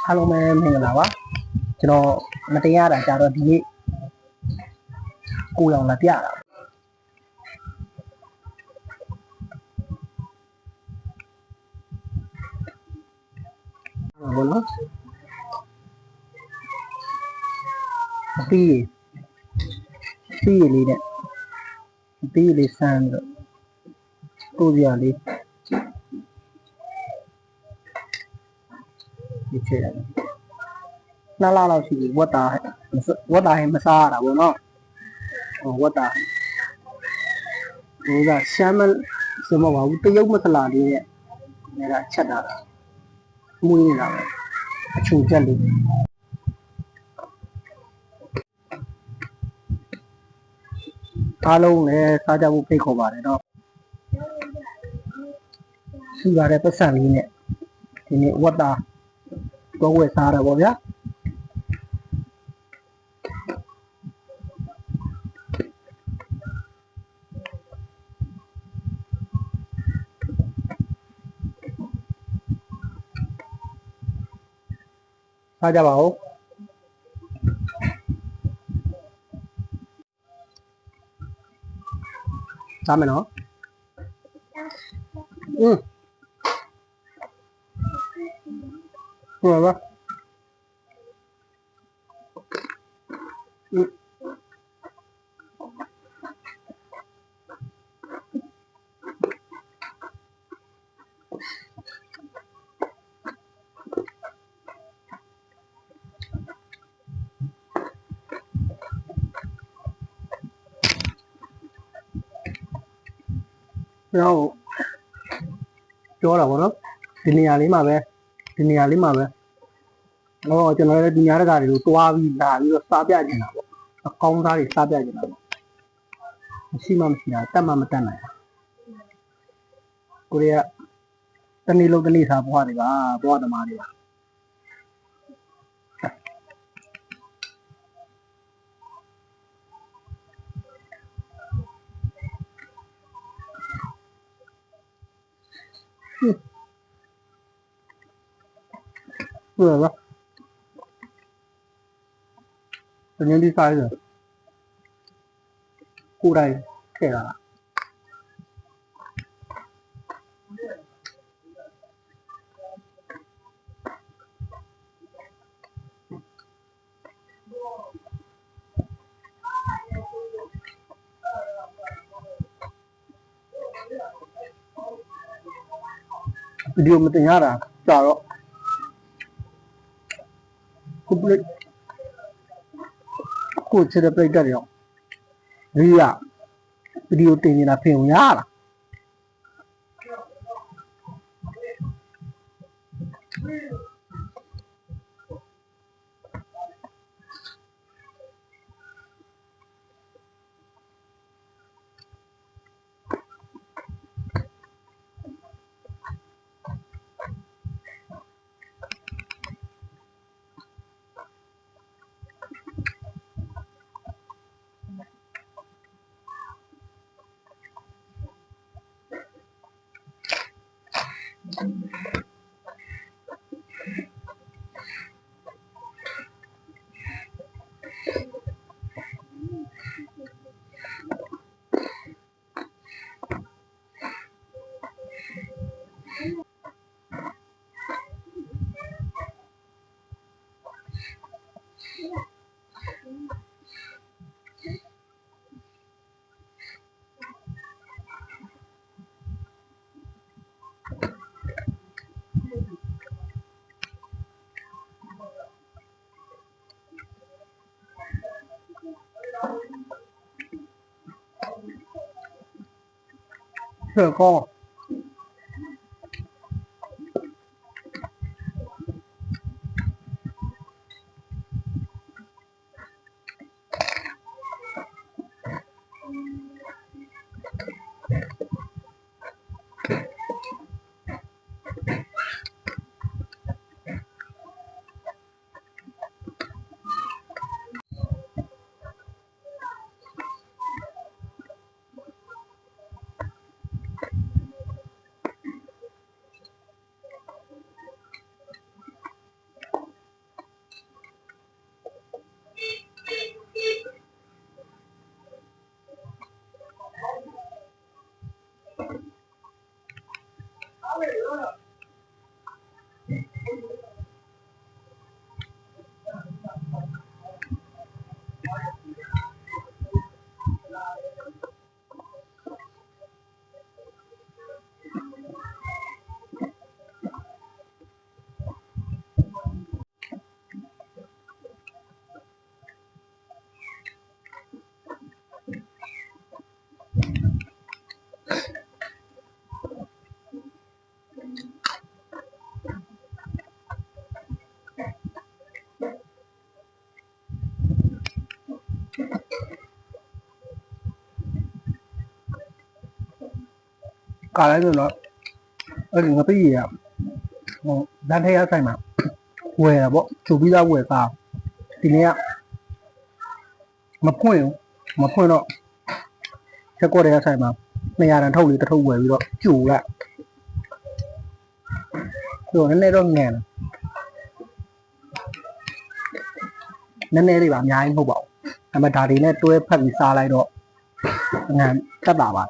အားလုံးပဲမင်္ဂလာပါကျွန်တော်မတရားတာကြတော့ဒီနေ့ကိုရောင်လာပြတာဟုတ်နော်အပီးလေးနဲ့အပီးလေးဆန်းပြီးတော့ကိုစရာလေးဒီချေတယ်နှစ်လလောက်ရှိပြီဝတ်တာဟဲ့မစားရတာဘောနော်ဝတ်တာဒီကရှမ်းမစမပါဘူးတရုတ်မဆလာလေးနဲ့ဒါကချက်တာမွေးနေတာပဲအချူချက်လေးအားလုံးလည်းစားကြဖို့ဖိတ်ခေါ်ပါတယ်နော်ရှိပါတဲ့ပတ်စံလေးနဲ့ဒီနေ့ဝတ်တာတော့ဝယ်စားရပါဗျာစားကြပါဦးစားမယ်နော်ဟုတ်ပါကျွန်တော်ပြောတာဗောနော်ဒီနေရာလေးမှာပဲကျွန်တော်လည်းဒီညရတာတွေကိုတွားပြီးလာပြီးတော့စားပြကျင်တာပေါ့အကောင်းစားတွေစားပြကျင်တာပေါ့မရှိမှမရှိတာတက်မှမတက်နိုင်ကိုရီးယားတနေ့လုံးတနေ့စားဘွားတွေပါဘွားသမားတွေပါဟုတ်ပါတနေ့ဒီစားရကိုယ်တိုင်ထည့်လာတာဗီဒီယိုမတင်ရတာကြာတော့ကိုချစ်တဲ့ပြိတ္တတွေရောဒီကဗီဒီယိုတင်နေတာဖင်ရလားဆက်ကော ကာလိုက်ဆိုတော့အဲ့ဒီငပိရဟိုလမ်းထရဆိုင်မှာဝယ်တာပေါ့သူပြီးသားဝယ်သားဒီနေ့ကမဖွင့်တော့ချက်ကော့ရဆိုင်မှာ200တန်ထုတ်လေးတစ်ထုပ်ဝယ်ပြီးတော့ကျူလိုက်ဆိုတော့နည်းနည်းတော့ငန်နည်းနည်းလေးပါအများကြီးမဟုတ်ပါဘူးဒါပေမဲ့ဒါတွေနဲ့တွဲဖက်ပြီးစားလိုက်တော့ငန်တက်တာပါ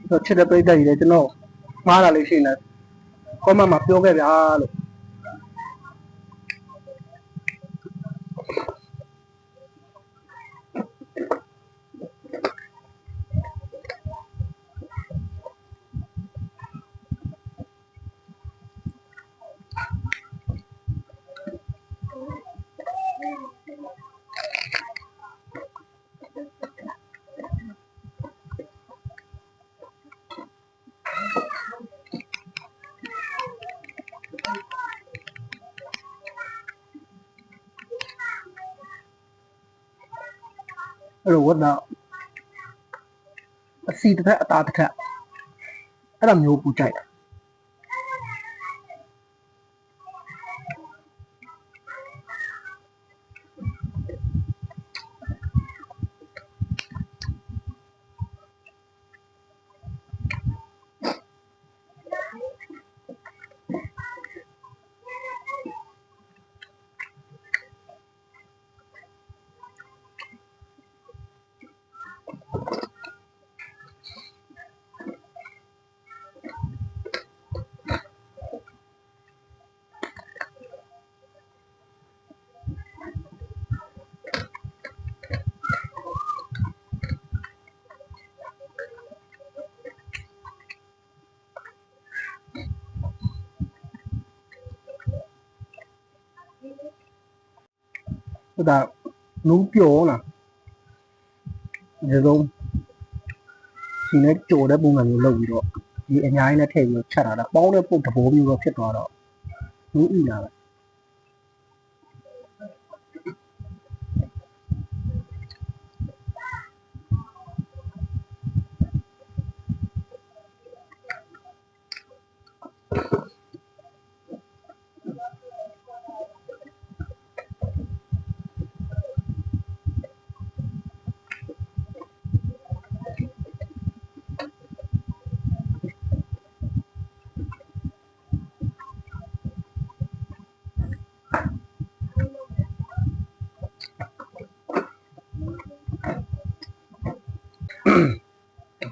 တော့ချစ်တဲ့ပြိတ္တကြီးလည်းကျွန်တော်မှားတာလေးရှိနေကောမမှာပြောခဲ့ဗျာလို့အဲ့လိုဝတ်တော့အစီတစ်ထက်အသားတစ်ထက်အဲ့လိုမျိုးပူကြိုက်တာဟိုဒါလုံးပြောလားဒီတော့ဒီနဲ့ကြော်တဲ့ပုံစံမျိုးလုပ်ပြီးတော့ဒီအများကြီးနဲ့ထည့်ပြီးတော့ချက်တာပေါင်းတဲ့ပုတ်တဘောမျိုးတော့ဖြစ်သွားတော့ဘူးဥလာပဲ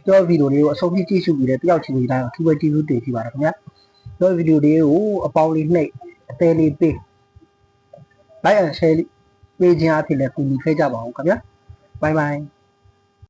ကျွန်တော်ဗီဒီယိုလေးကိုအဆုံးထိကြည့်ရှုပြီးတဲ့တယောက်ချင်းလေးတိုင်းအထူးပဲကျေးဇူးတင်ရှိပါတယ်ခင်ဗျာကျွန်တော်ဗီဒီယိုလေးကိုအပေါင်းလေးနှိပ်အသေးလေးပေး like and share ပေးခြင်းအဖြစ်လည်းကူညီခဲ့ကြပါဦးခင်ဗျာဘိုင်ဘိုင်